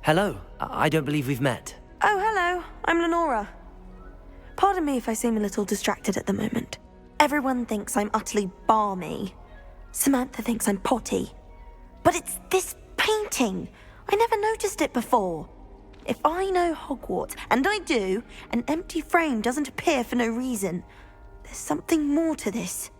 Hello. I don't believe we've met. Oh, hello. I'm Lenora. Pardon me if I seem a little distracted at the moment. Everyone thinks I'm utterly balmy. Samantha thinks I'm potty. But it's this painting. I never noticed it before. If I know Hogwarts, and I do, an empty frame doesn't appear for no reason. There's something more to this.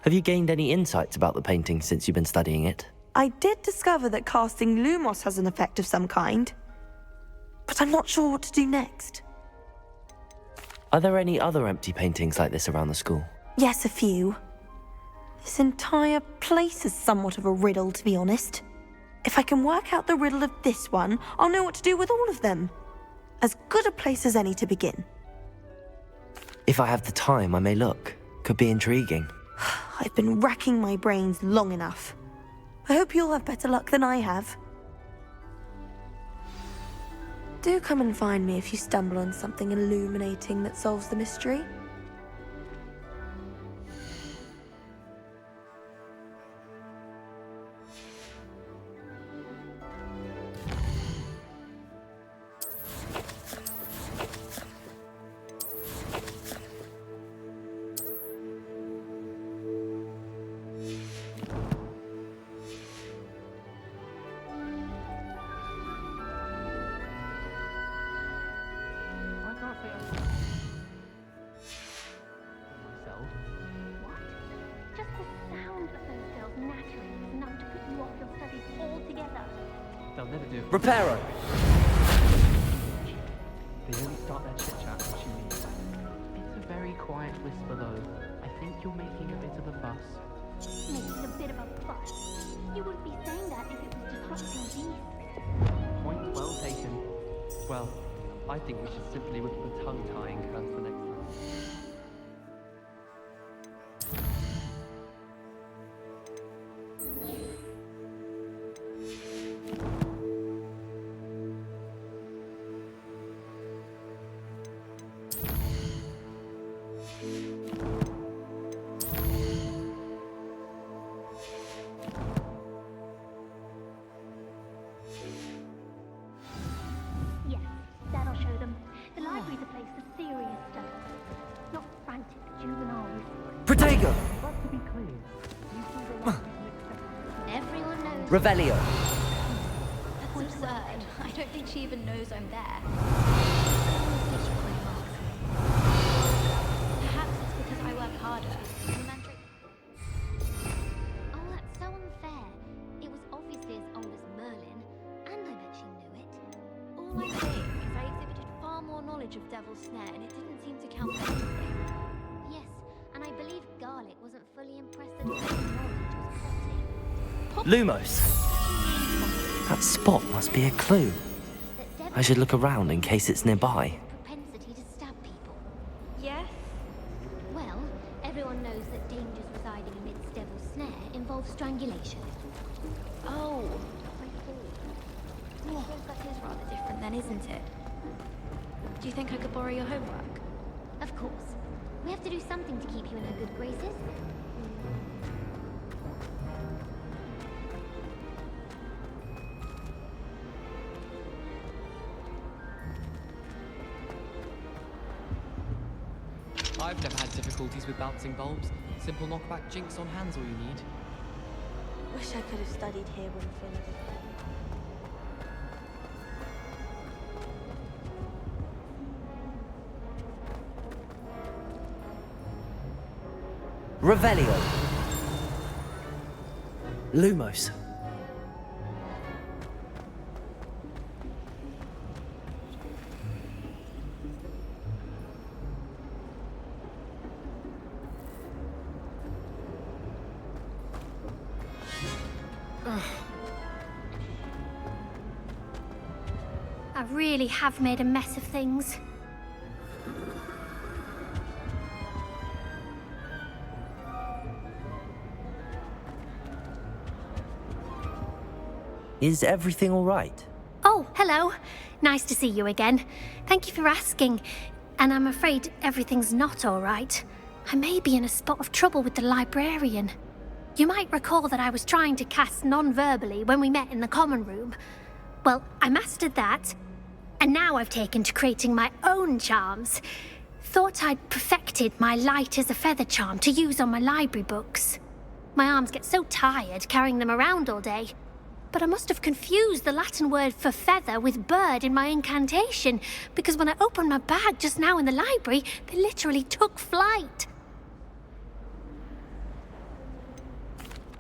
Have you gained any insights about the painting since you've been studying it? I did discover that casting Lumos has an effect of some kind. But I'm not sure what to do next. Are there any other empty paintings like this around the school? Yes, a few. This entire place is somewhat of a riddle, to be honest. If I can work out the riddle of this one, I'll know what to do with all of them. As good a place as any to begin. If I have the time, I may look. Could be intriguing. I've been racking my brains long enough. I hope you'll have better luck than I have. Do come and find me if you stumble on something illuminating that solves the mystery. They'll never do it. Reparo! They only start their chit-chat when she leaves. It's a very quiet whisper though. I think you're making a bit of a fuss. Making a bit of a fuss? You wouldn't be saying that if it was disrupting peace. Point well taken. Well, I think we should simply whip the tongue-tying curse for next time. Yes, that'll show them. The library's a place for serious stuff. Not frantic juveniles. Protego! But to be clear, you think the library's an exception? Everyone knows. Revelio! That's absurd. I don't think she even knows I'm there. Perhaps it's because I work harder. Oh, that's so unfair. It was obviously as old as Merlin, and I bet she knew it. All I'm saying is I exhibited far more knowledge of Devil's Snare, and it didn't seem to count for anything. Yes, and I believe Garlic wasn't fully impressed that his knowledge was potty. Lumos! That spot must be a clue. I should look around in case it's nearby. Propensity to stab people. Yes? Well, everyone knows that dangers residing amidst Devil's Snare involve strangulation. Oh, I see. I suppose that is rather different then, isn't it? Do you think I could borrow your homework? Of course. We have to do something to keep you in our good graces. I've never had difficulties with bouncing bulbs. Simple knockback jinx on hand's all you need. Wish I could have studied here when Finn was Revelio! Lumos! I really have made a mess of things. Is everything all right? Oh, hello. Nice to see you again. Thank you for asking. And I'm afraid everything's not all right. I may be in a spot of trouble with the librarian. You might recall that I was trying to cast non-verbally when we met in the common room. Well, I mastered that, and now I've taken to creating my own charms. Thought I'd perfected my light as a feather charm to use on my library books. My arms get so tired carrying them around all day. But I must have confused the Latin word for feather with bird in my incantation, because when I opened my bag just now in the library, they literally took flight.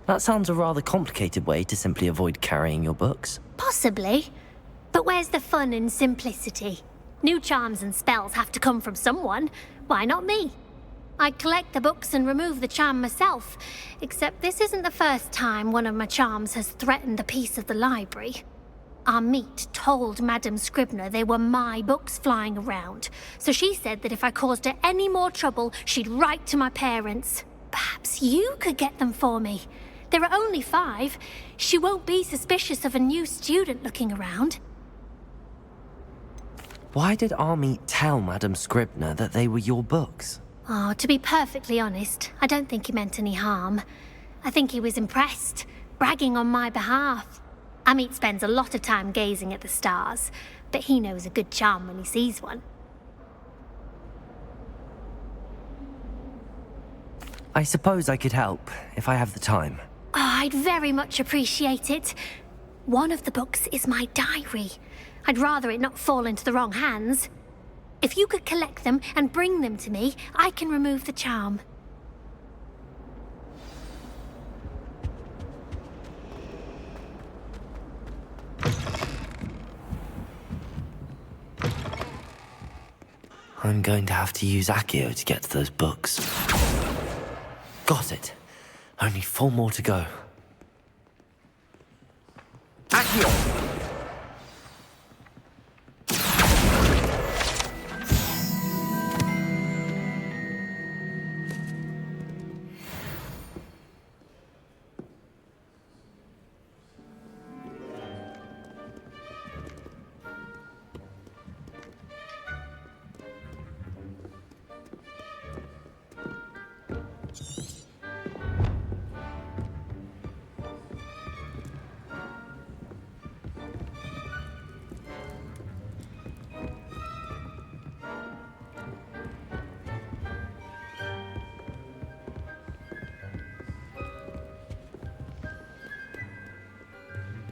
That sounds a rather complicated way to simply avoid carrying your books. Possibly. But where's the fun in simplicity? New charms and spells have to come from someone. Why not me? I'd collect the books and remove the charm myself, except this isn't the first time one of my charms has threatened the peace of the library. Our meet told Madame Scribner they were my books flying around, so she said that if I caused her any more trouble, she'd write to my parents. Perhaps you could get them for me. There are only 5. She won't be suspicious of a new student looking around. Why did Army tell Madame Scribner that they were your books? Oh, to be perfectly honest, I don't think he meant any harm. I think he was impressed, bragging on my behalf. Amit spends a lot of time gazing at the stars, but he knows a good charm when he sees one. I suppose I could help, if I have the time. Oh, I'd very much appreciate it. One of the books is my diary. I'd rather it not fall into the wrong hands. If you could collect them and bring them to me, I can remove the charm. I'm going to have to use Accio to get to those books. Got it. Only 4 more to go. Accio!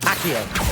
Accio!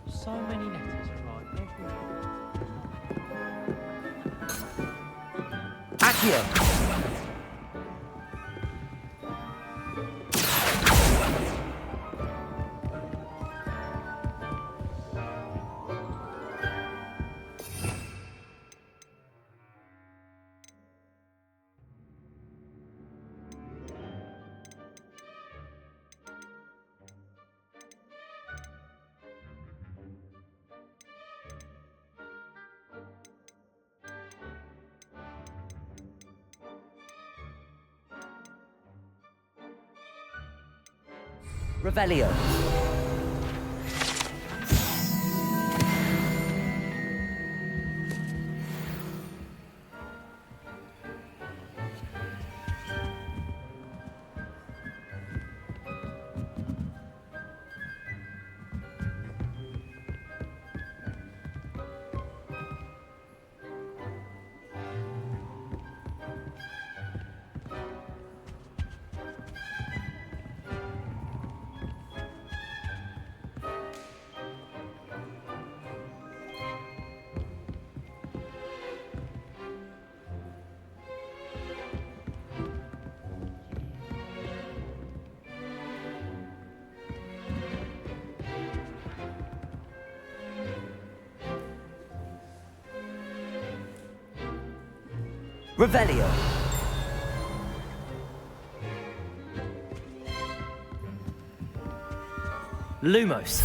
So many letters arrive every day. Accio! Revelio. Revelio. Lumos.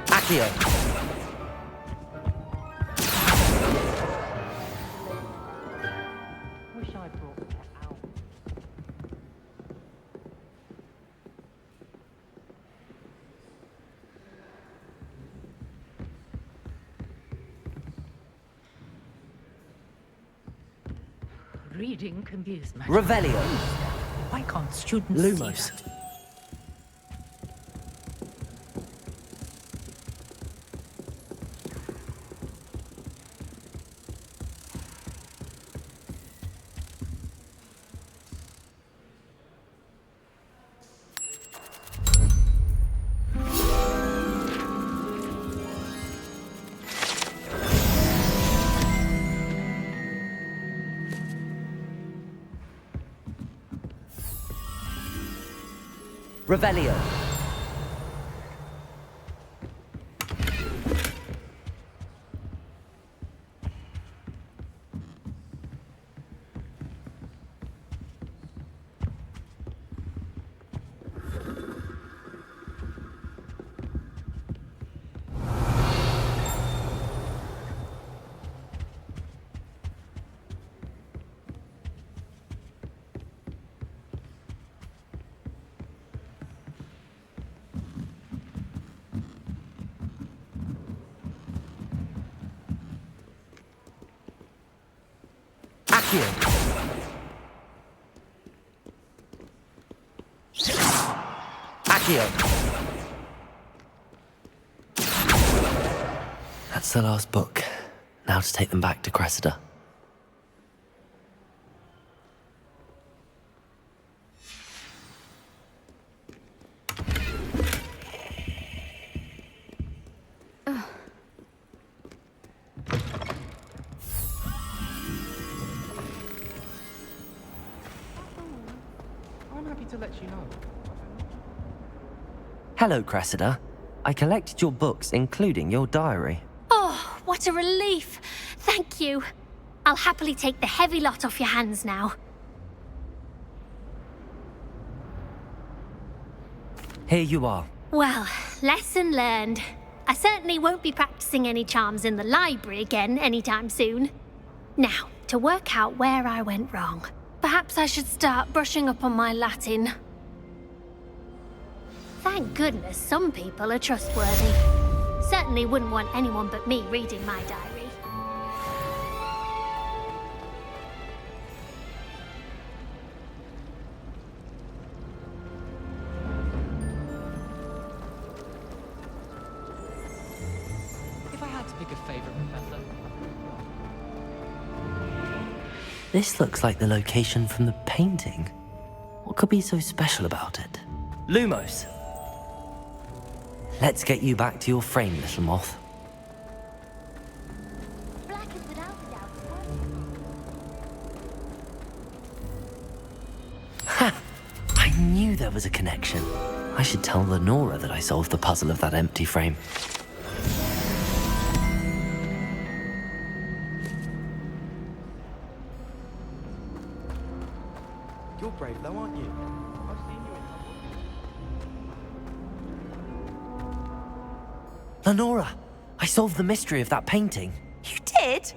Accio. Wish I brought that out. Reading can be as much. Revelio. Why can't students Lumos. see that? Revelio. Accio. Accio. That's the last book. Now to take them back to Cressida. I'm happy to let you know. Hello, Cressida. I collected your books, including your diary. Oh, what a relief. Thank you. I'll happily take the heavy lot off your hands now. Here you are. Well, lesson learned. I certainly won't be practicing any charms in the library again anytime soon. Now, to work out where I went wrong. Perhaps I should start brushing up on my Latin. Thank goodness some people are trustworthy. Certainly wouldn't want anyone but me reading my diary. If I had to pick a favorite professor, This looks like the location from the painting. What could be so special about it? Lumos! Let's get you back to your frame, little moth. Black is without a doubt. Ha! I knew there was a connection. I should tell Lenora that I solved the puzzle of that empty frame. You're brave though, aren't you? I've seen you in Lenora! I solved the mystery of that painting. You did?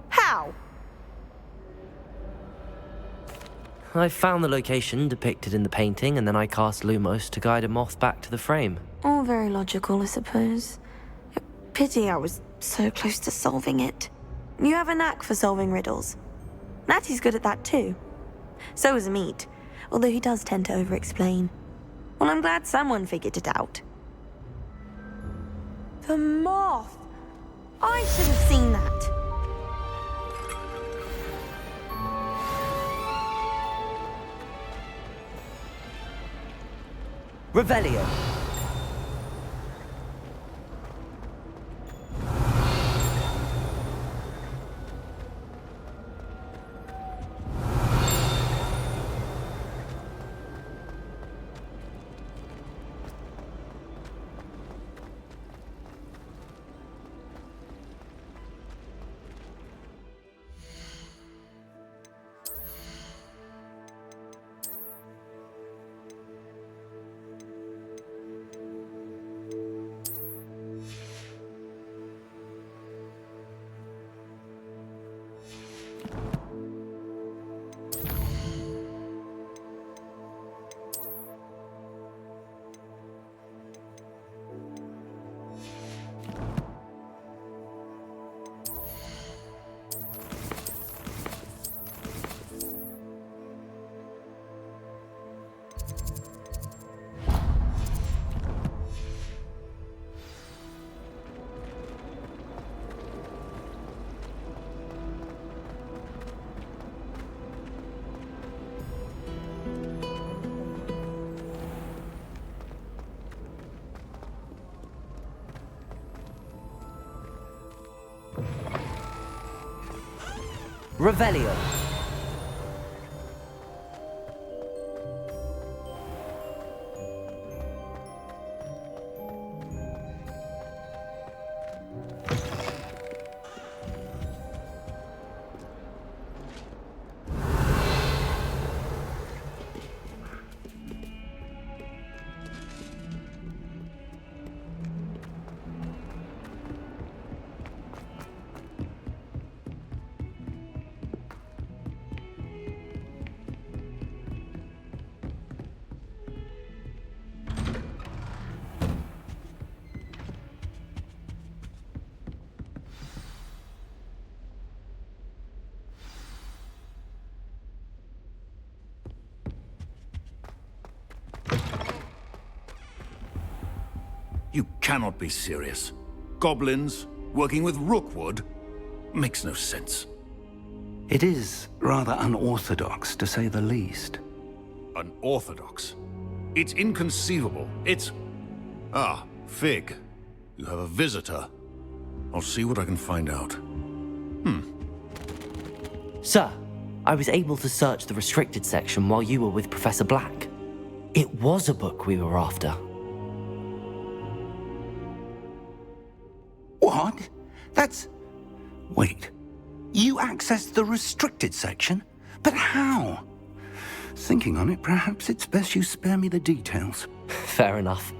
How? I found the location depicted in the painting, and then I cast Lumos to guide a moth back to the frame. All very logical, I suppose. Pity I was so close to solving it. You have a knack for solving riddles. Natty's good at that too. So is Amit, although he does tend to over-explain. Well, I'm glad someone figured it out. The moth! I should have seen that. Revelio! Revelio. You cannot be serious. Goblins working with Rookwood makes no sense. It is rather unorthodox, to say the least. Unorthodox? It's inconceivable. It's... Ah, Fig. You have a visitor. I'll see what I can find out. Sir, I was able to search the restricted section while you were with Professor Black. It was a book we were after. What? That's... Wait. You accessed the restricted section? But how? Thinking on it, perhaps it's best you spare me the details. Fair enough.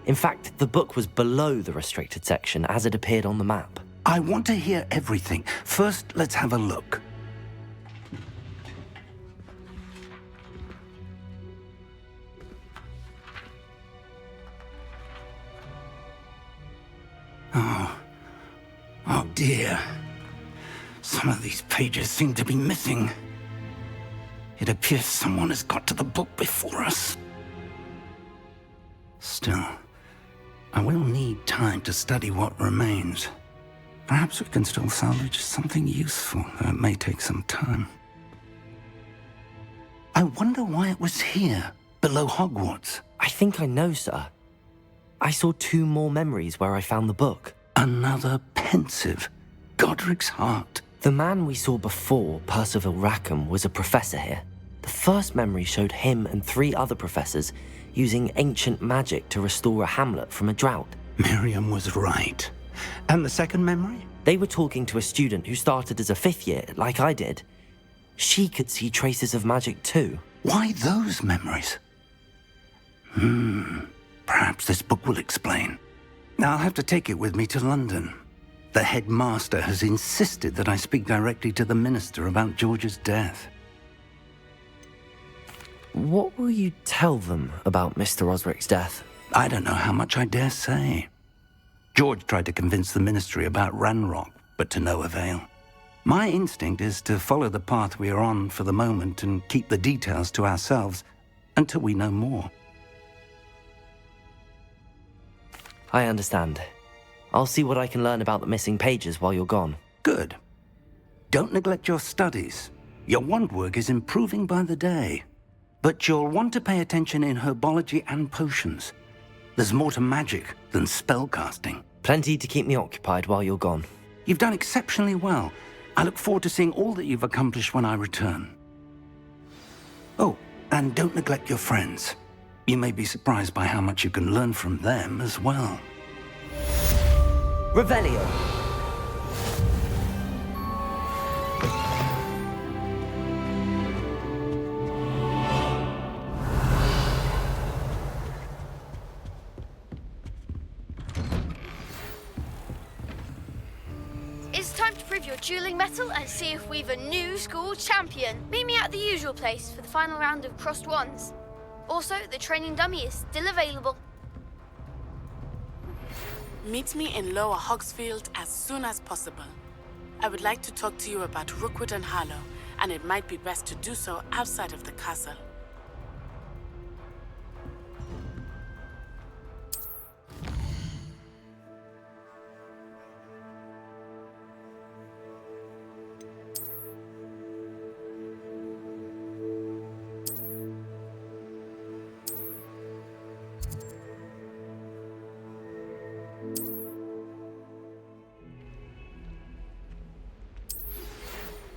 In fact, the book was below the restricted section as it appeared on the map. I want to hear everything. First, let's have a look. Oh dear. Some of these pages seem to be missing. It appears someone has got to the book before us. Still, I will need time to study what remains. Perhaps we can still salvage something useful, though it may take some time. I wonder why it was here, below Hogwarts. I think I know, sir. I saw 2 more memories where I found the book. Another pensive. Godric's heart. The man we saw before, Percival Rackham, was a professor here. The first memory showed him and 3 other professors using ancient magic to restore a hamlet from a drought. Miriam was right. And the second memory? They were talking to a student who started as a 5th year, like I did. She could see traces of magic too. Why those memories? Perhaps this book will explain. Now I'll have to take it with me to London. The headmaster has insisted that I speak directly to the minister about George's death. What will you tell them about Mr. Osric's death? I don't know how much I dare say. George tried to convince the ministry about Ranrock, but to no avail. My instinct is to follow the path we are on for the moment and keep the details to ourselves until we know more. I understand. I'll see what I can learn about the missing pages while you're gone. Good. Don't neglect your studies. Your wand work is improving by the day. But you'll want to pay attention in herbology and potions. There's more to magic than spellcasting. Plenty to keep me occupied while you're gone. You've done exceptionally well. I look forward to seeing all that you've accomplished when I return. Oh, and don't neglect your friends. You may be surprised by how much you can learn from them as well. Revelio. It's time to prove your dueling mettle and see if we've a new school champion. Meet me at the usual place for the final round of crossed wands. Also, the training dummy is still available. Meet me in Lower Hogsfield as soon as possible. I would like to talk to you about Rookwood and Harlow, and it might be best to do so outside of the castle.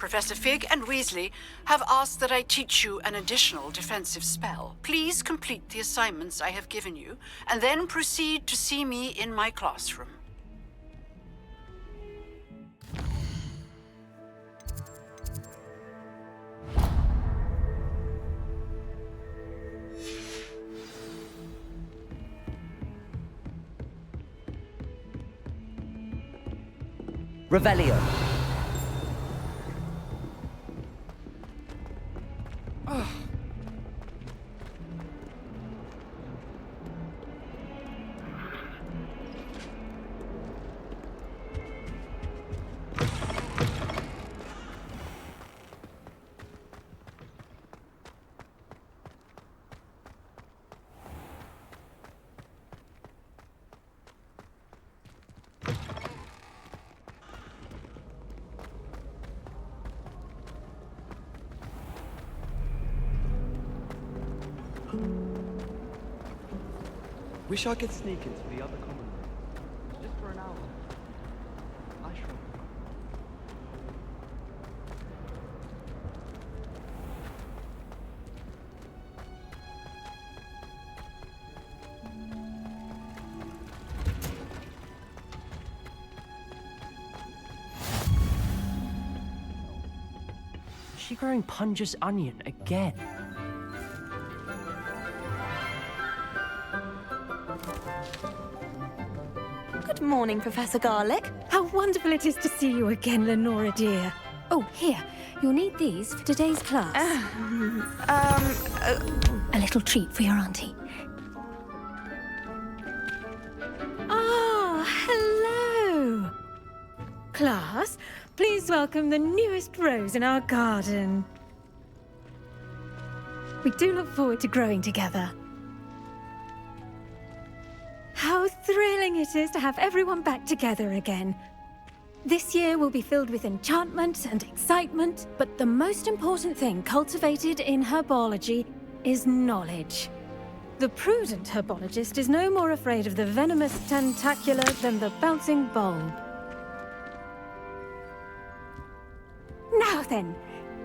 Professor Fig and Weasley have asked that I teach you an additional defensive spell. Please complete the assignments I have given you, and then proceed to see me in my classroom. Revelio. Wish I could sneak into the other common room. Just for an hour. I shall. Is she growing Punja's onion again? Good morning, Professor Garlic. How wonderful it is to see you again, Lenora dear. Oh, here. You'll need these for today's class. A little treat for your auntie. Ah, hello. Class, please welcome the newest rose in our garden. We do look forward to growing together. How thrilling it is to have everyone back together again. This year will be filled with enchantment and excitement, but the most important thing cultivated in herbology is knowledge. The prudent herbologist is no more afraid of the venomous tentacular than the bouncing bulb. Now then,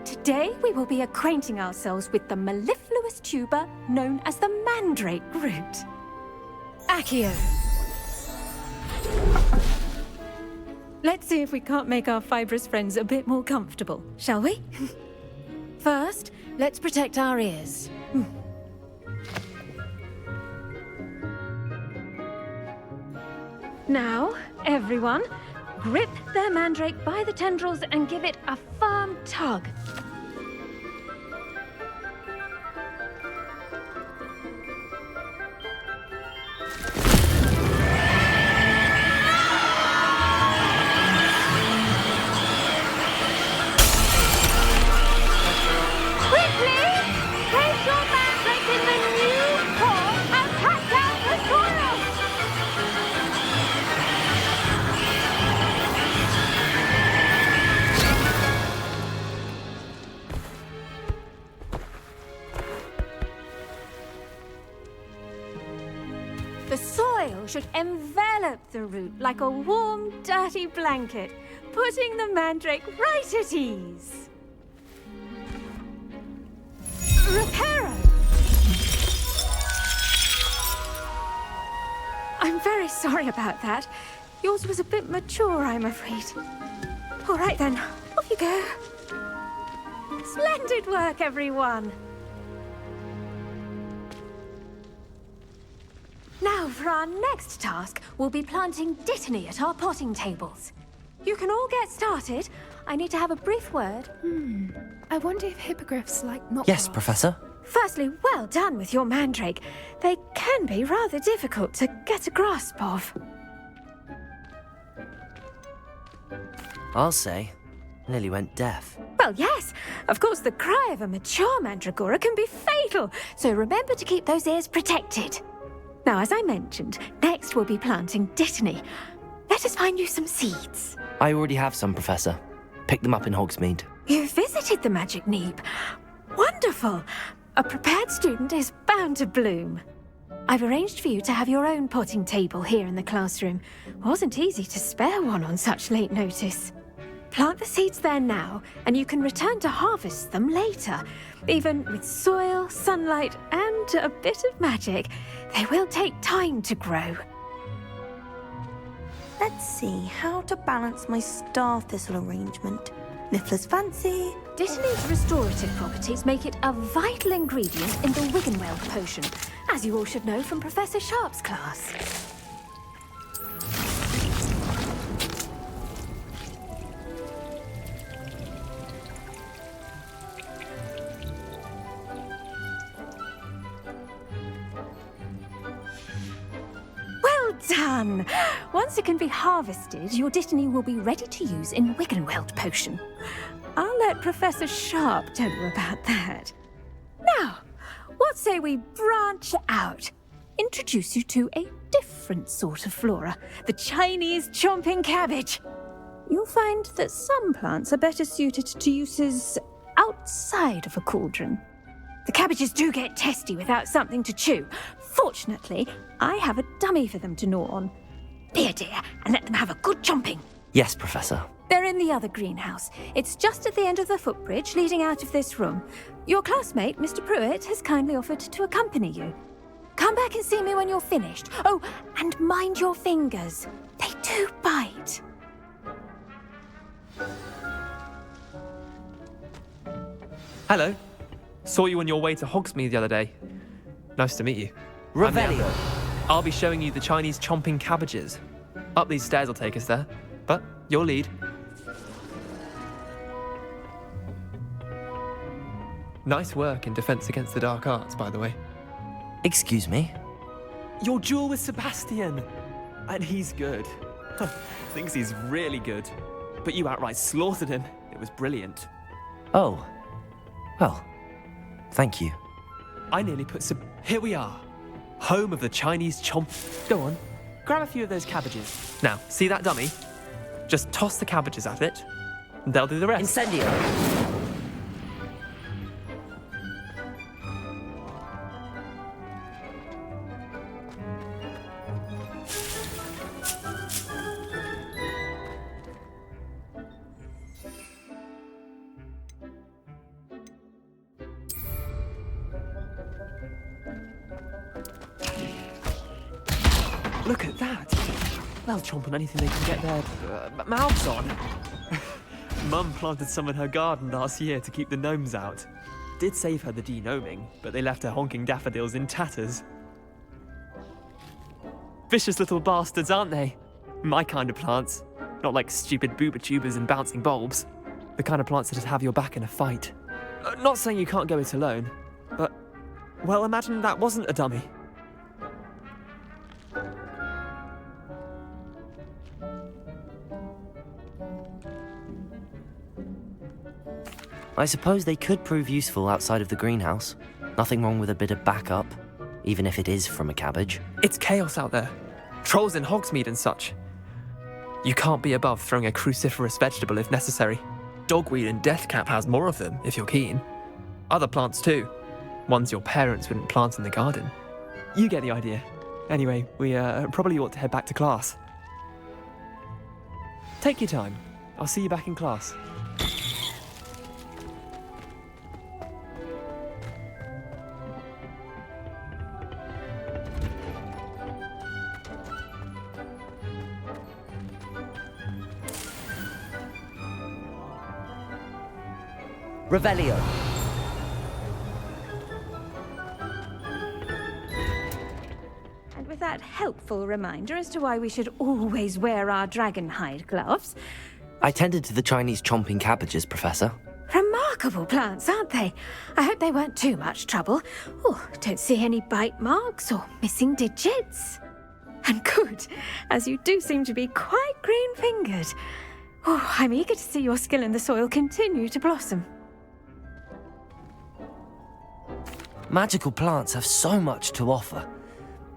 today we will be acquainting ourselves with the mellifluous tuber known as the mandrake root. Accio. Let's see if we can't make our fibrous friends a bit more comfortable, shall we? First, let's protect our ears. Now, everyone, grip their mandrake by the tendrils and give it a firm tug. The soil should envelop the root like a warm, dirty blanket, putting the mandrake right at ease. Reparo! I'm very sorry about that. Yours was a bit mature, I'm afraid. All right then, off you go. Splendid work, everyone. Now, for our next task, we'll be planting dittany at our potting tables. You can all get started. I need to have a brief word. I wonder if hippogriffs like not. Yes, Professor. Firstly, well done with your mandrake. They can be rather difficult to get a grasp of. I'll say. Nearly went deaf. Well, yes. Of course, the cry of a mature mandragora can be fatal, so remember to keep those ears protected. Now, as I mentioned, next we'll be planting dittany. Let us find you some seeds. I already have some, Professor. Picked them up in Hogsmeade. You visited the Magic Neep. Wonderful. A prepared student is bound to bloom. I've arranged for you to have your own potting table here in the classroom. Wasn't easy to spare one on such late notice. Plant the seeds there now, and you can return to harvest them later. Even with soil, sunlight, and a bit of magic, they will take time to grow. Let's see how to balance my star thistle arrangement. Niffler's fancy. Dittany's restorative properties make it a vital ingredient in the Wiggenweld potion, as you all should know from Professor Sharp's class. Well done! Once it can be harvested, your Dittany will be ready to use in Wiggenweld potion. I'll let Professor Sharp tell you about that. Now, what say we branch out? Introduce you to a different sort of flora, the Chinese chomping cabbage. You'll find that some plants are better suited to uses outside of a cauldron. The cabbages do get testy without something to chew. Fortunately, I have a dummy for them to gnaw on. Be a dear and let them have a good chomping. Yes, Professor. They're in the other greenhouse. It's just at the end of the footbridge leading out of this room. Your classmate, Mr. Pruitt, has kindly offered to accompany you. Come back and see me when you're finished. Oh, and mind your fingers. They do bite. Hello. Saw you on your way to Hogsmeade the other day. Nice to meet you. Revelio. I'll be showing you the Chinese chomping cabbages. Up these stairs will take us there, but your lead. Nice work in Defense Against the Dark Arts, by the way. Excuse me? Your duel with Sebastian! And he's good. Thinks he's really good. But you outright slaughtered him. It was brilliant. Oh. Well, thank you. I nearly put Here we are. Home of the Chinese chomp. Go on. Grab a few of those cabbages. Now, see that dummy? Just toss the cabbages at it, and they'll do the rest. Incendio. Look at that. They'll chomp on anything they can get their mouths on. Mum planted some in her garden last year to keep the gnomes out. Did save her the de-gnoming, but they left her honking daffodils in tatters. Vicious little bastards, aren't they? My kind of plants. Not like stupid booba tubers and bouncing bulbs. The kind of plants that just have your back in a fight. Not saying you can't go it alone, but, well, imagine that wasn't a dummy. I suppose they could prove useful outside of the greenhouse. Nothing wrong with a bit of backup, even if it is from a cabbage. It's chaos out there. Trolls in Hogsmeade and such. You can't be above throwing a cruciferous vegetable if necessary. Dogweed and deathcap has more of them, if you're keen. Other plants too. Ones your parents wouldn't plant in the garden. You get the idea. Anyway, we probably ought to head back to class. Take your time. I'll see you back in class. Revelio. And with that helpful reminder as to why we should always wear our dragon hide gloves. I tended to the Chinese chomping cabbages, Professor. Remarkable plants, aren't they? I hope they weren't too much trouble. Oh, don't see any bite marks or missing digits. And good, as you do seem to be quite green-fingered. Oh, I'm eager to see your skill in the soil continue to blossom. Magical plants have so much to offer.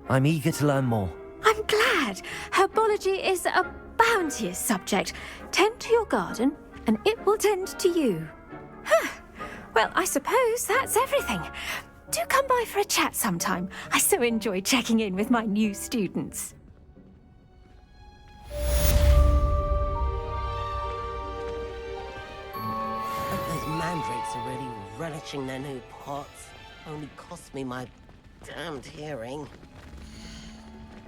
I'm eager to learn more. I'm glad. Herbology is a bounteous subject. Tend to your garden, and it will tend to you. Huh. Well, I suppose that's everything. Do come by for a chat sometime. I so enjoy checking in with my new students. are really relishing their new pots. Only cost me my damned hearing.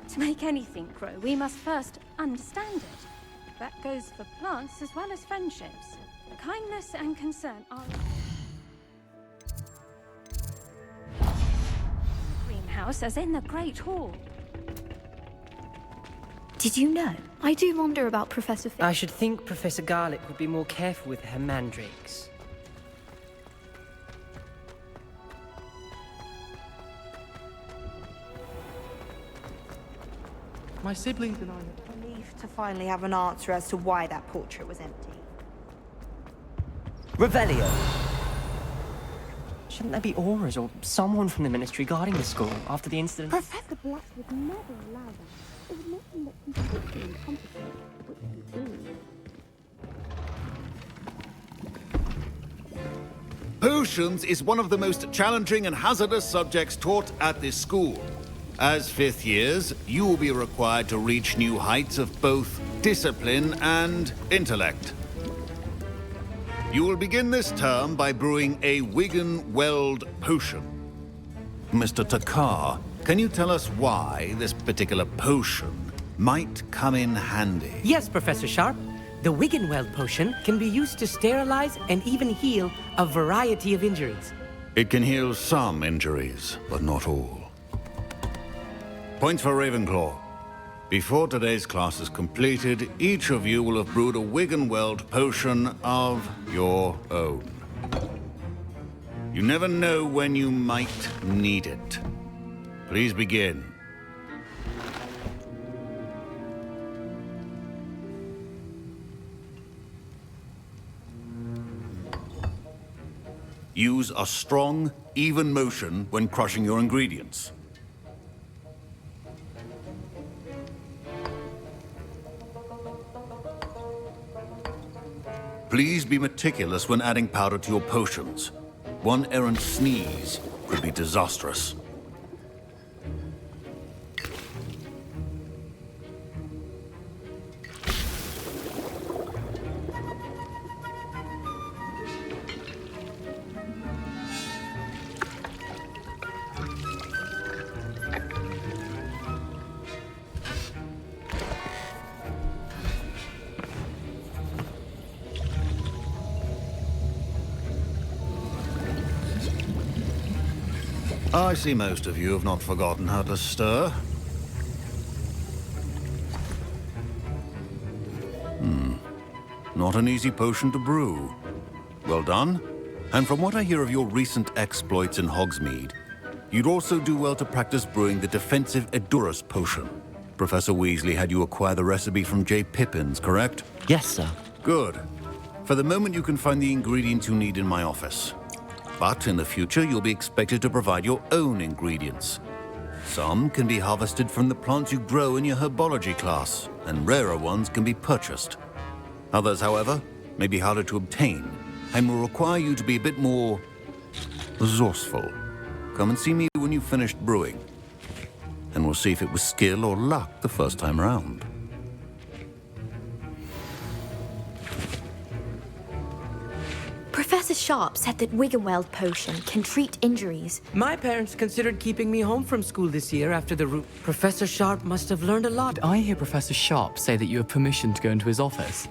To make anything grow, we must first understand it. That goes for plants as well as friendships. Kindness and concern are... Greenhouse, as in the Great Hall. Did you know? I do wonder about Professor I should think Professor Garlick would be more careful with her mandrakes. My siblings and I... Relieved to finally have an answer as to why that portrait was empty. Revelio! Shouldn't there be auras or someone from the ministry guarding the school after the incident? Professor Black would never allow that. It would make him look completely incompetent, which he is. Potions is one of the most challenging and hazardous subjects taught at this school. As fifth years, you will be required to reach new heights of both discipline and intellect. You will begin this term by brewing a Wigan-Weld potion. Mr. Takar, can you tell us why this particular potion might come in handy? Yes, Professor Sharp. The Wigan-Weld potion can be used to sterilize and even heal a variety of injuries. It can heal some injuries, but not all. Points for Ravenclaw. Before today's class is completed, each of you will have brewed a Wigan-Weld potion of your own. You never know when you might need it. Please begin. Use a strong, even motion when crushing your ingredients. Please be meticulous when adding powder to your potions. One errant sneeze could be disastrous. I see most of you have not forgotten how to stir. Not an easy potion to brew. Well done. And from what I hear of your recent exploits in Hogsmeade, you'd also do well to practice brewing the defensive Edurus potion. Professor Weasley had you acquire the recipe from J. Pippins, correct? Yes, sir. Good. For the moment, you can find the ingredients you need in my office. But in the future, you'll be expected to provide your own ingredients. Some can be harvested from the plants you grow in your herbology class, and rarer ones can be purchased. Others, however, may be harder to obtain, and will require you to be a bit more resourceful. Come and see me when you've finished brewing, and we'll see if it was skill or luck the first time around. Professor Sharp said that Wigan-Weld potion can treat injuries. My parents considered keeping me home from school this year after the Professor Sharp must have learned a lot. Did I hear Professor Sharp say that you have permission to go into his office?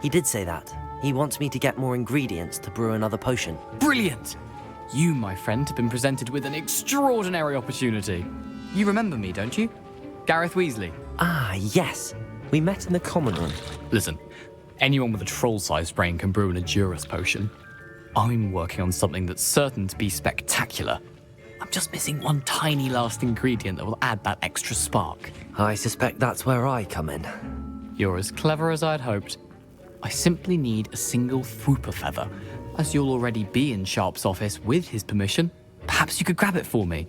He did say that. He wants me to get more ingredients to brew another potion. Brilliant! You, my friend, have been presented with an extraordinary opportunity. You remember me, don't you? Gareth Weasley. Ah, yes. We met in the common room. Listen, anyone with a troll-sized brain can brew an Edurus potion. I'm working on something that's certain to be spectacular. I'm just missing one tiny last ingredient that will add that extra spark. I suspect that's where I come in. You're as clever as I'd hoped. I simply need a single Fwooper feather. As you'll already be in Sharp's office with his permission, perhaps you could grab it for me.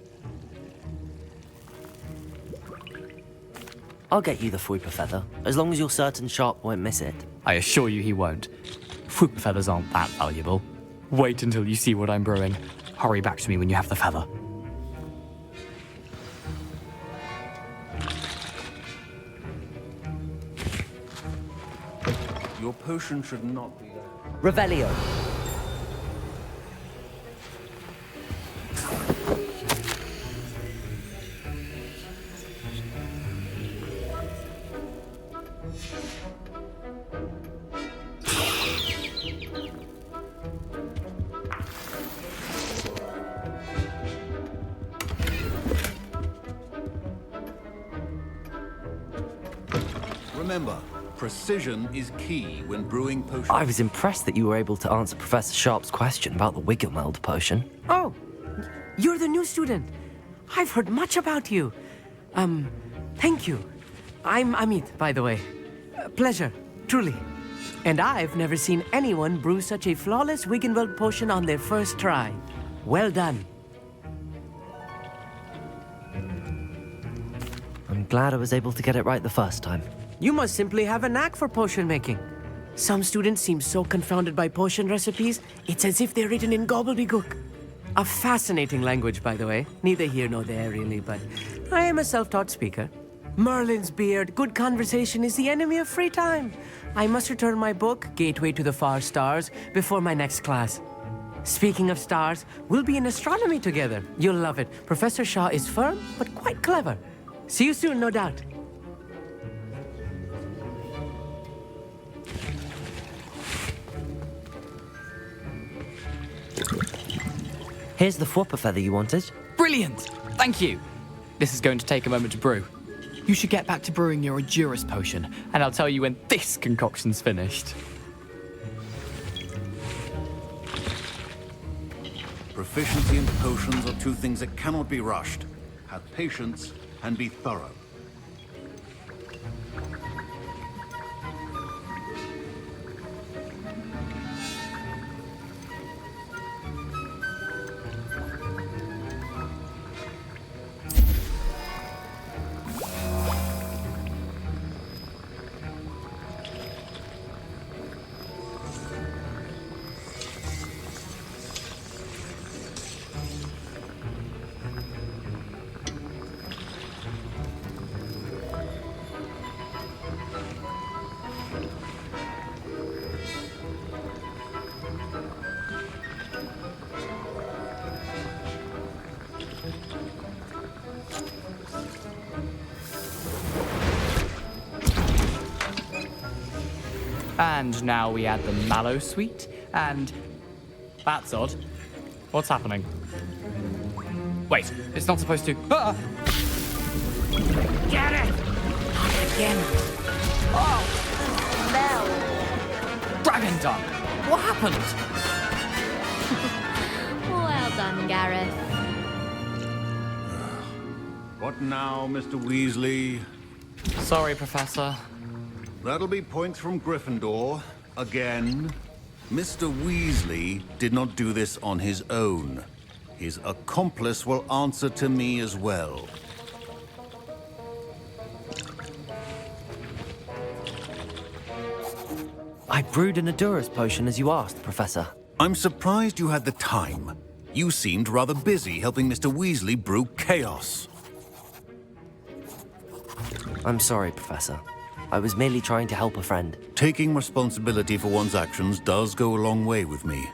I'll get you the Fwooper feather, as long as you're certain Sharp won't miss it. I assure you he won't. Fwooper feathers aren't that valuable. Wait until you see what I'm brewing. Hurry back to me when you have the feather. Your potion should not be there. Revelio. Remember, precision is key when brewing potions. I was impressed that you were able to answer Professor Sharp's question about the Wiggenweld potion. Oh, you're the new student. I've heard much about you. Thank you. I'm Amit, by the way. Pleasure, truly. And I've never seen anyone brew such a flawless Wiggenweld potion on their first try. Well done. I'm glad I was able to get it right the first time. You must simply have a knack for potion making. Some students seem so confounded by potion recipes, it's as if they're written in gobbledygook. A fascinating language, by the way. Neither here nor there, really, but I am a self-taught speaker. Merlin's beard, good conversation is the enemy of free time. I must return my book, Gateway to the Far Stars, before my next class. Speaking of stars, we'll be in astronomy together. You'll love it. Professor Shah is firm, but quite clever. See you soon, no doubt. Here's the Whopper feather you wanted. Brilliant! Thank you. This is going to take a moment to brew. You should get back to brewing your Edurus potion, and I'll tell you when this concoction's finished. Proficiency and potions are two things that cannot be rushed. Have patience and be thorough. And now we add the mallow sweet, and... That's odd. What's happening? Wait, it's not supposed to... Ah! Get it! Not again. Oh! No! Dragon Dung! What happened? Well done, Gareth. What now, Mr. Weasley? Sorry, Professor. That'll be points from Gryffindor. Again. Mr. Weasley did not do this on his own. His accomplice will answer to me as well. I brewed an Edurus potion as you asked, Professor. I'm surprised you had the time. You seemed rather busy helping Mr. Weasley brew chaos. I'm sorry, Professor. I was merely trying to help a friend. Taking responsibility for one's actions does go a long way with me.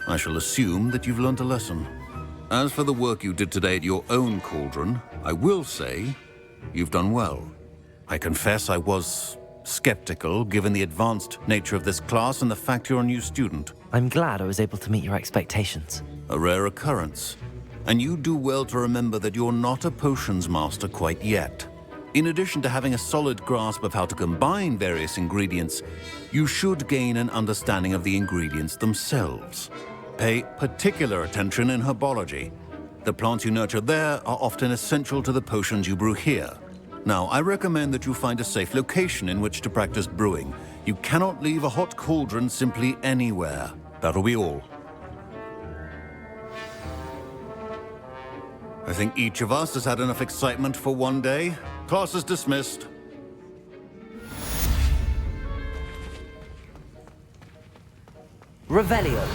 I shall assume that you've learnt a lesson. As for the work you did today at your own cauldron, I will say you've done well. I confess I was skeptical, given the advanced nature of this class and the fact you're a new student. I'm glad I was able to meet your expectations. A rare occurrence. And you do well to remember that you're not a potions master quite yet. In addition to having a solid grasp of how to combine various ingredients, you should gain an understanding of the ingredients themselves. Pay particular attention in herbology. The plants you nurture there are often essential to the potions you brew here. Now, I recommend that you find a safe location in which to practice brewing. You cannot leave a hot cauldron simply anywhere. That'll be all. I think each of us has had enough excitement for one day. Class is dismissed. Revelio.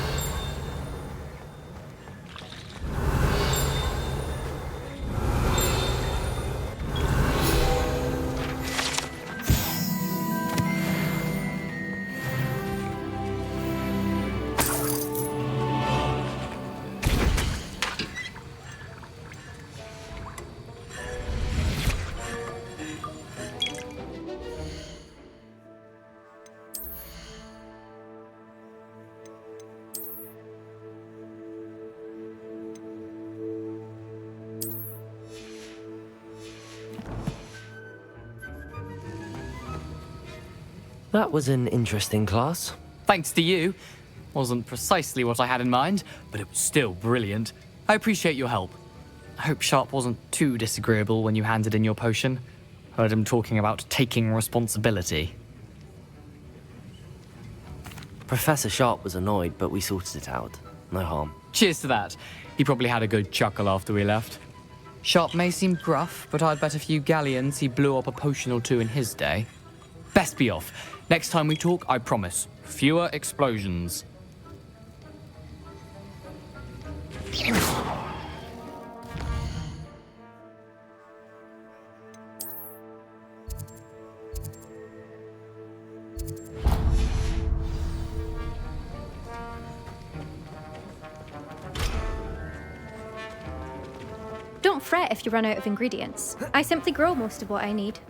That was an interesting class. Thanks to you. Wasn't precisely what I had in mind, but it was still brilliant. I appreciate your help. I hope Sharp wasn't too disagreeable when you handed in your potion. Heard him talking about taking responsibility. Professor Sharp was annoyed, but we sorted it out. No harm. Cheers to that. He probably had a good chuckle after we left. Sharp may seem gruff, but I'd bet a few galleons he blew up a potion or two in his day. Best be off. Next time we talk, I promise, fewer explosions. Don't fret if you run out of ingredients. I simply grow most of what I need.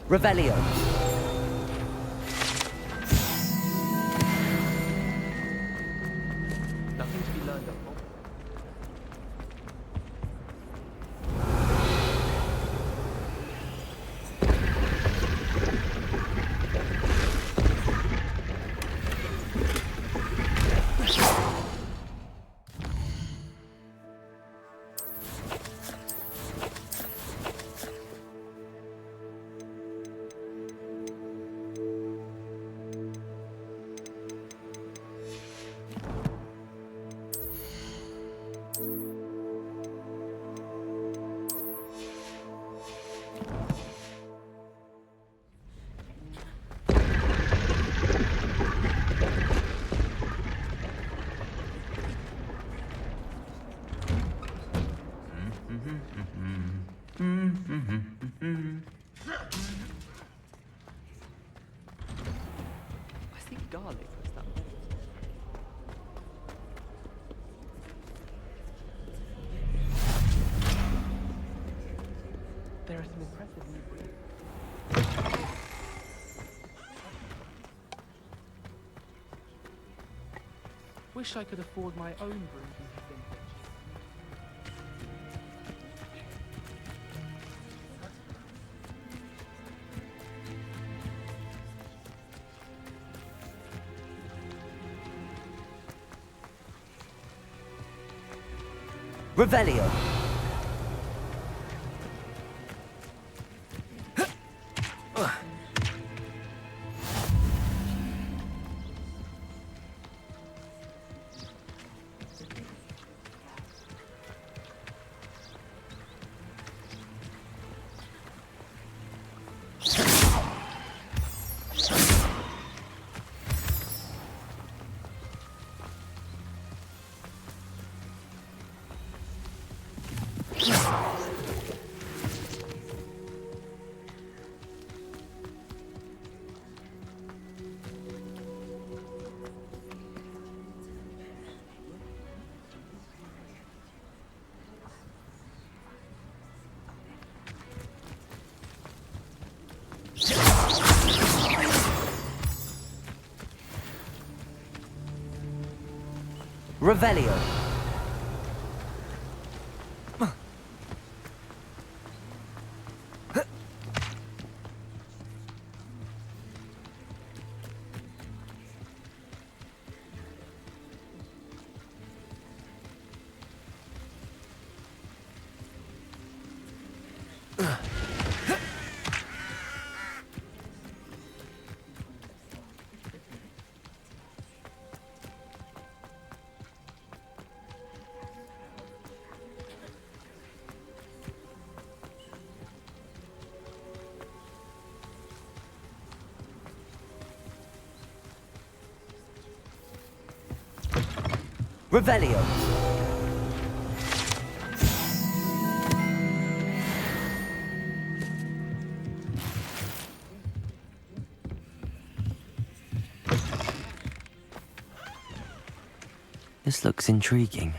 Revelio. Nothing to be learned of. I think garlic was that. There are some impressive new breeds. Wish I could afford my own brew from vintage. Revelio. Revelio. Revelio. This looks intriguing.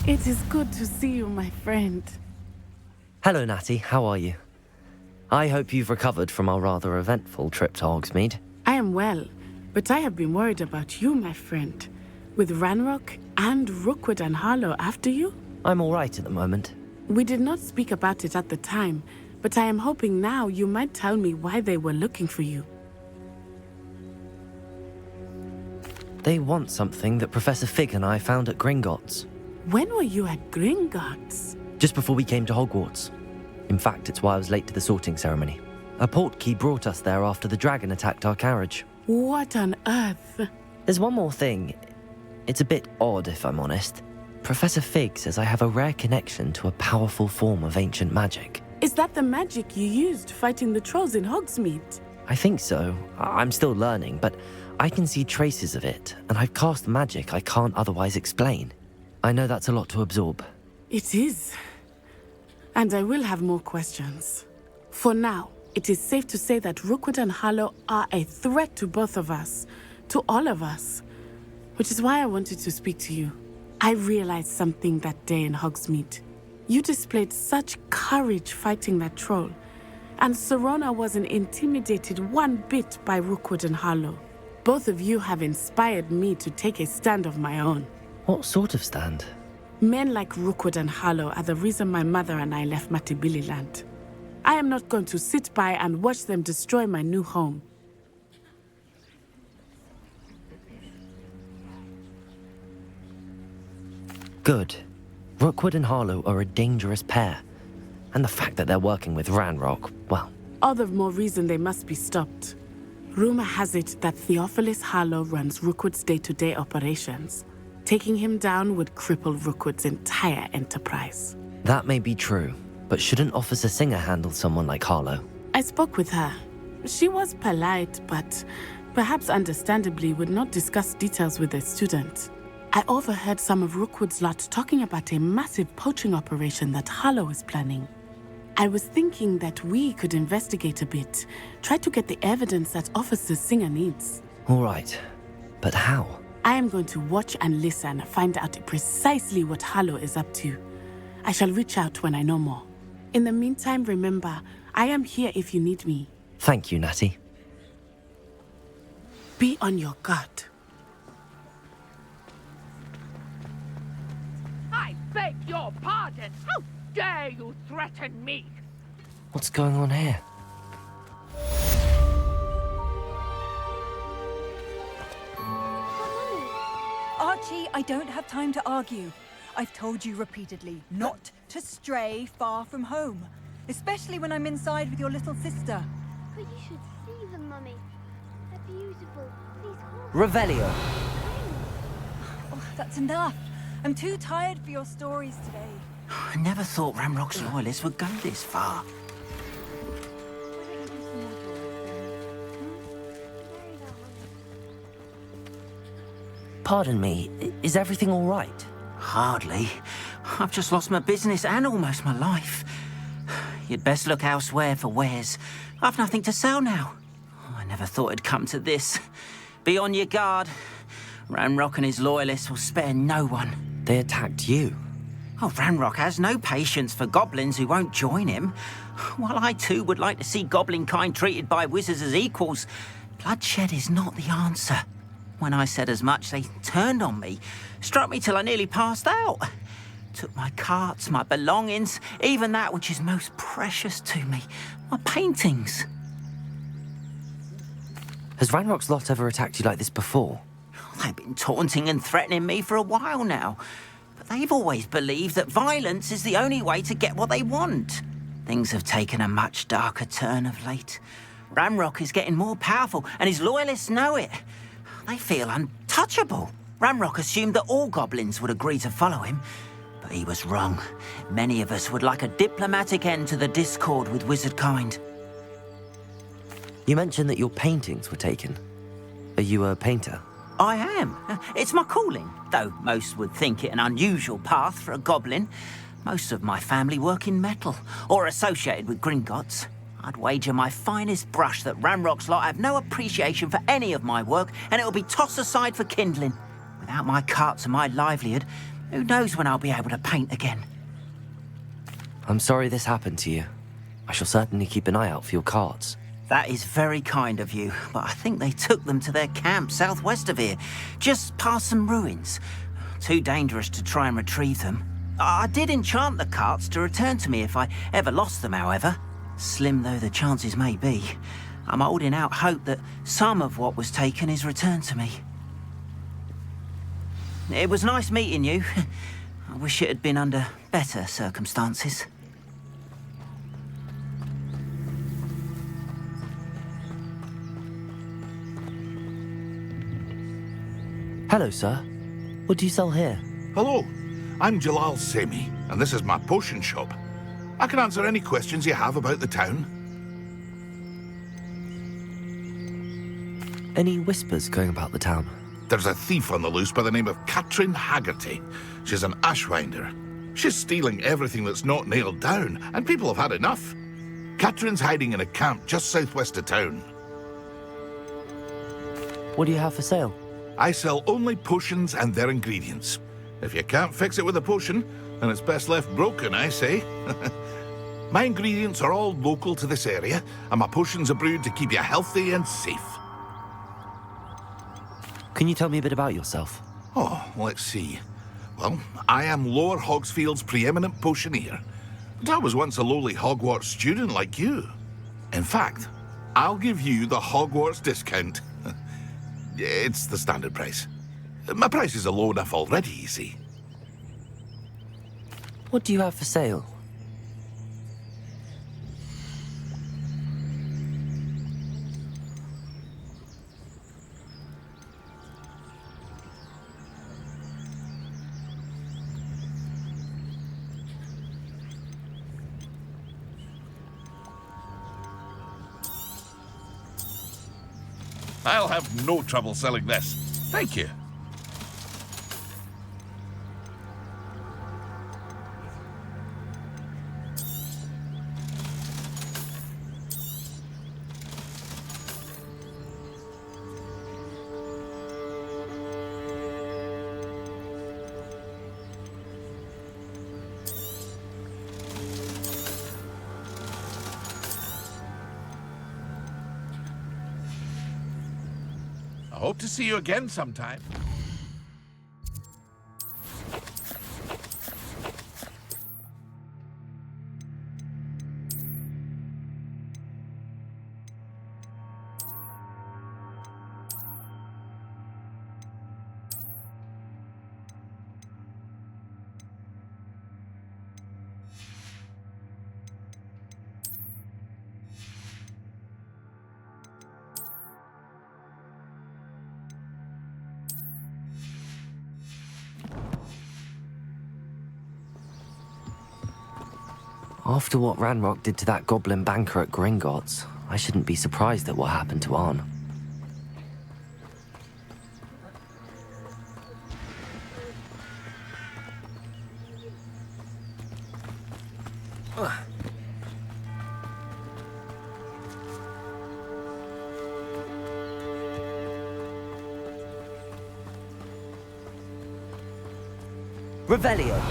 It is good to see you, my friend. Hello, Natty. How are you? I hope you've recovered from our rather eventful trip to Hogsmeade. I am well, but I have been worried about you, my friend. With Ranrock and Rookwood and Harlow after you? I'm all right at the moment. We did not speak about it at the time, but I am hoping now you might tell me why they were looking for you. They want something that Professor Fig and I found at Gringotts. When were you at Gringotts? Just before we came to Hogwarts. In fact, it's why I was late to the sorting ceremony. A portkey brought us there after the dragon attacked our carriage. What on earth? There's one more thing. It's a bit odd, if I'm honest. Professor Fig says I have a rare connection to a powerful form of ancient magic. Is that the magic you used fighting the trolls in Hogsmeade? I think so. I'm still learning, but I can see traces of it, and I've cast magic I can't otherwise explain. I know that's a lot to absorb. It is. And I will have more questions. For now, it is safe to say that Rookwood and Harlow are a threat to both of us, to all of us. Which is why I wanted to speak to you. I realized something that day in Hogsmeade. You displayed such courage fighting that troll, and Serona wasn't intimidated one bit by Rookwood and Harlow. Both of you have inspired me to take a stand of my own. What sort of stand? Men like Rookwood and Harlow are the reason my mother and I left Matabeleland. I am not going to sit by and watch them destroy my new home. Good. Rookwood and Harlow are a dangerous pair. And the fact that they're working with Ranrock, well... All the more reason they must be stopped. Rumor has it that Theophilus Harlow runs Rookwood's day-to-day operations. Taking him down would cripple Rookwood's entire enterprise. That may be true, but shouldn't Officer Singer handle someone like Harlow? I spoke with her. She was polite, but perhaps understandably would not discuss details with a student. I overheard some of Rookwood's lot talking about a massive poaching operation that Harlow is planning. I was thinking that we could investigate a bit, try to get the evidence that Officer Singer needs. All right, but how? I am going to watch and listen, find out precisely what Harlow is up to. I shall reach out when I know more. In the meantime, remember, I am here if you need me. Thank you, Natty. Be on your guard. I beg your pardon! How dare you threaten me? What's going on here? Archie, I don't have time to argue. I've told you repeatedly not to stray far from home, especially when I'm inside with your little sister. But you should see them, Mummy. They're beautiful. These horses... Revelio. Oh, that's enough. I'm too tired for your stories today. I never thought Ranrock's loyalists would go this far. Pardon me, is everything all right? Hardly. I've just lost my business and almost my life. You'd best look elsewhere for wares. I've nothing to sell now. I never thought it'd come to this. Be on your guard. Ranrock and his loyalists will spare no one. They attacked you? Oh, Ranrock has no patience for goblins who won't join him. While I too would like to see goblin kind treated by wizards as equals, bloodshed is not the answer. When I said as much, they turned on me, struck me till I nearly passed out. Took my carts, my belongings, even that which is most precious to me, my paintings. Has Ranrock's lot ever attacked you like this before? They've been taunting and threatening me for a while now. But they've always believed that violence is the only way to get what they want. Things have taken a much darker turn of late. Ranrock is getting more powerful, and his loyalists know it. They feel untouchable. Ranrock assumed that all goblins would agree to follow him, but he was wrong. Many of us would like a diplomatic end to the discord with wizard kind. You mentioned that your paintings were taken. Are you a painter? I am. It's my calling, though most would think it an unusual path for a goblin. Most of my family work in metal, or associated with Gringotts. I'd wager my finest brush that Ranrock's lot have no appreciation for any of my work, and it'll be tossed aside for kindling. Without my carts and my livelihood, Who knows when I'll be able to paint again? I'm sorry this happened to you. I shall certainly keep an eye out for your carts. That is very kind of you, but I think they took them to their camp southwest of here, just past some ruins. Too dangerous to try and retrieve them. I did enchant the carts to return to me if I ever lost them, however. Slim though the chances may be, I'm holding out hope that some of what was taken is returned to me. It was nice meeting you. I wish it had been under better circumstances. Hello, sir. What do you sell here? Hello, I'm Jalal Semi, and this is my potion shop. I can answer any questions you have about the town. Any whispers going about the town? There's a thief on the loose by the name of Katrin Haggerty. She's an ashwinder. She's stealing everything that's not nailed down, and people have had enough. Katrin's hiding in a camp just southwest of town. What do you have for sale? I sell only potions and their ingredients. If you can't fix it with a potion, then it's best left broken, I say. My ingredients are all local to this area, and my potions are brewed to keep you healthy and safe. Can you tell me a bit about yourself? Oh, let's see. Well, I am Lower Hogsfield's preeminent potioneer. But I was once a lowly Hogwarts student like you. In fact, I'll give you the Hogwarts discount. It's the standard price. My prices are low enough already, you see. What do you have for sale? I'll have no trouble selling this. Thank you. I hope to see you again sometime. After what Ranrock did to that goblin banker at Gringotts, I shouldn't be surprised at what happened to Arn. Revelio.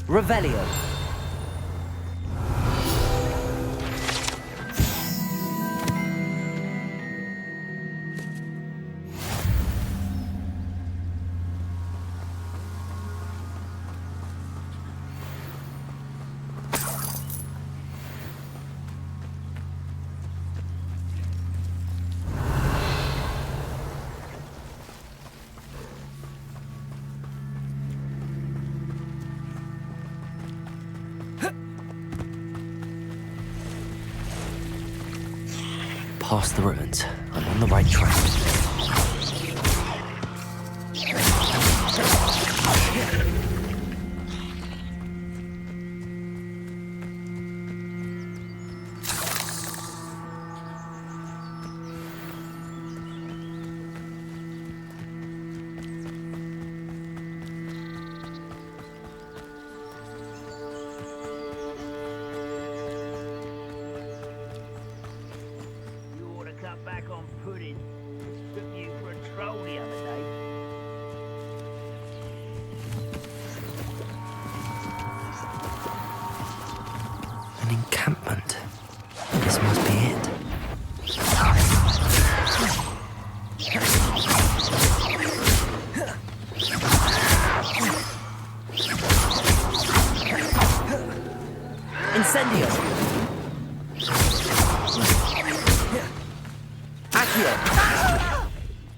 Revelio. Past the ruins. I'm on the right track. Back on pudding. Took you for a troll the other day. An encampment. This must be it. Incendio!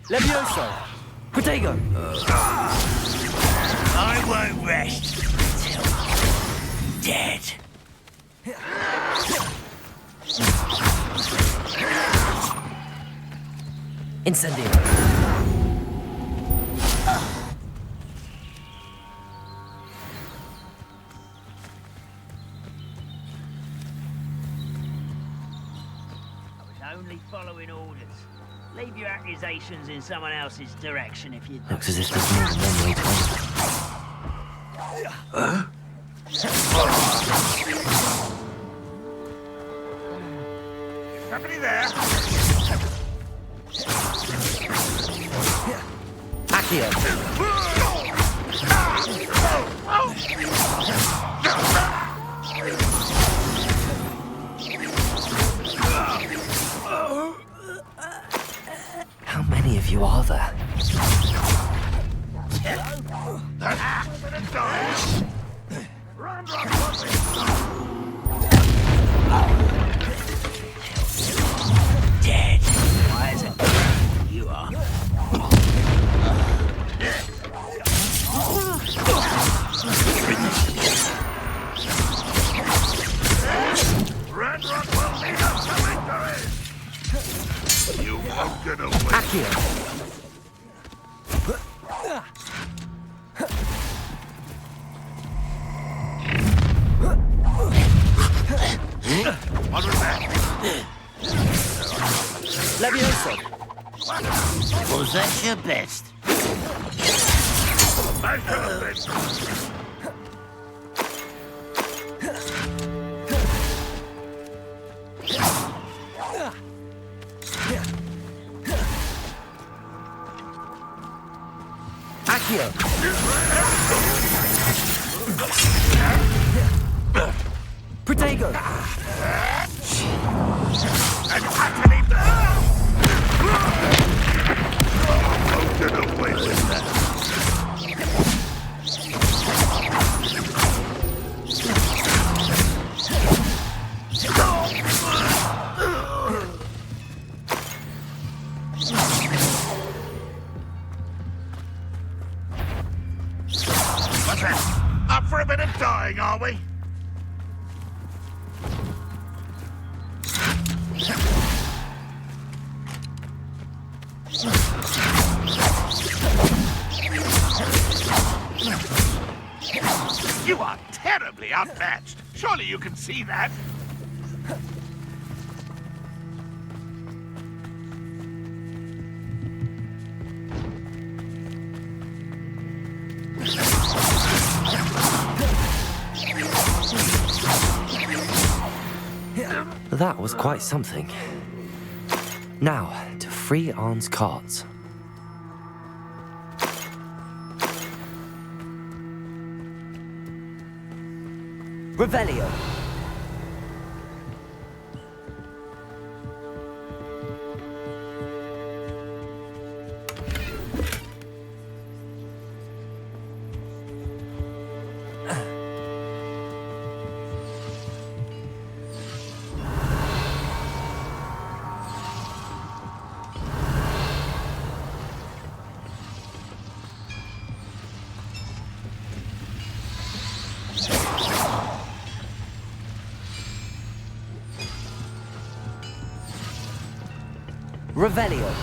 Levioso! Protego! I won't rest till dead. Incendio! I was only following orders. Leave your accusations in someone else's direction if you... Looks as if there's more than one way to enter. Huh? Somebody there? Accio! How many of you are there? Dead. Why is it? You are. Red Rock will lead us to victory! You won't get away. Accio! What was that? Levioso! Was that your best? I should have been. Accio! Protego! And utterly won't get away with that. What's that? Up for a bit of dying, are we? You are terribly outmatched. Surely you can see that. That was quite something. Now, to free Arne's cards. Revelio! Revelio!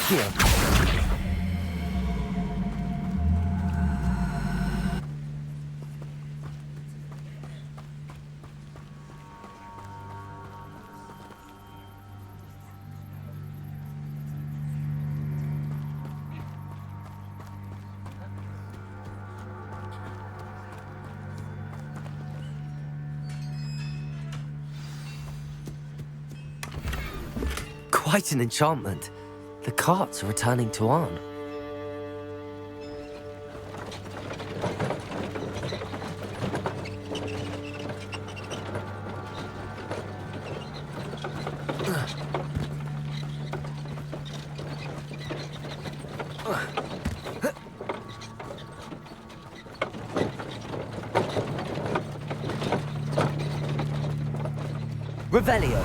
Accio. Quite an enchantment. The carts are returning to Arn. Revelio.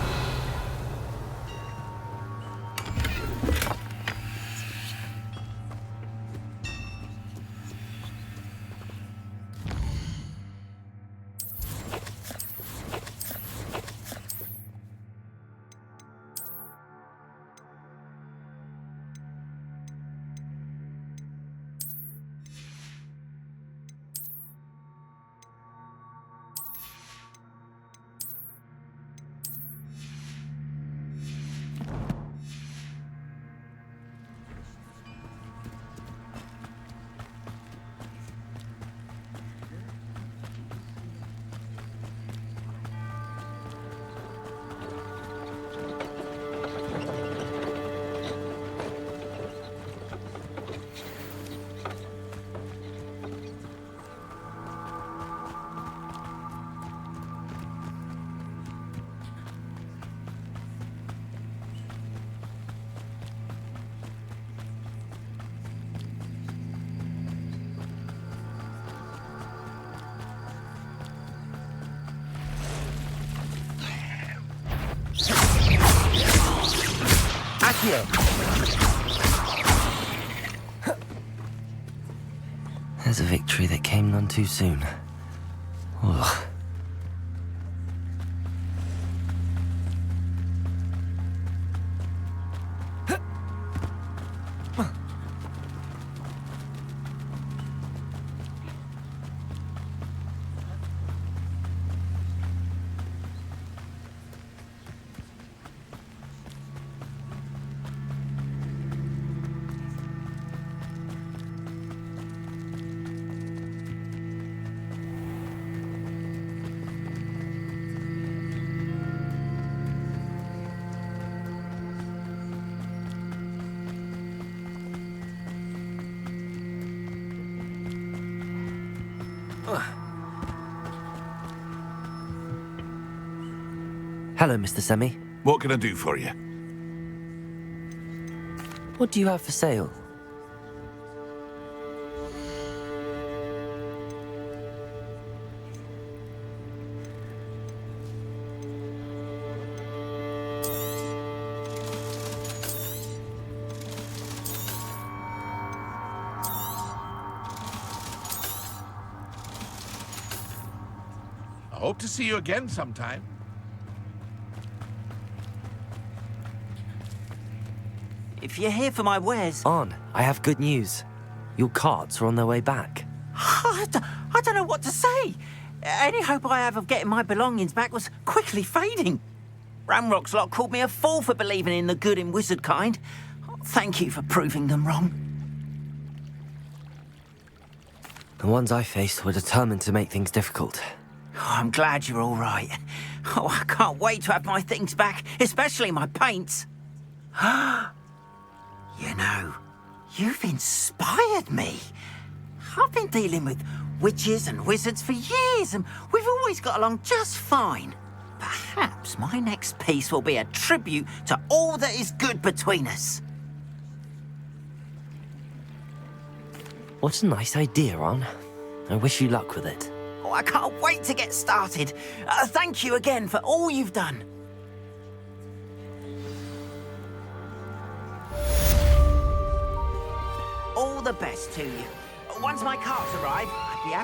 There's a victory that came none too soon. Ugh. Hello, Mr. Semi. What can I do for you? What do you have for sale? I hope to see you again sometime. If you're here for my wares... On, I have good news. Your carts are on their way back. I don't know what to say. Any hope I have of getting my belongings back was quickly fading. Ramrock's lot called me a fool for believing in the good in wizard kind. Thank you for proving them wrong. The ones I faced were determined to make things difficult. Oh, I'm glad you're all right. Oh, I can't wait to have my things back, especially my paints. You know, you've inspired me. I've been dealing with witches and wizards for years, and we've always got along just fine. Perhaps my next piece will be a tribute to all that is good between us. What a nice idea, Ron. I wish you luck with it. Oh, I can't wait to get started. Thank you again for all you've done. All the best to you. Once my carts arrive, I'd be happy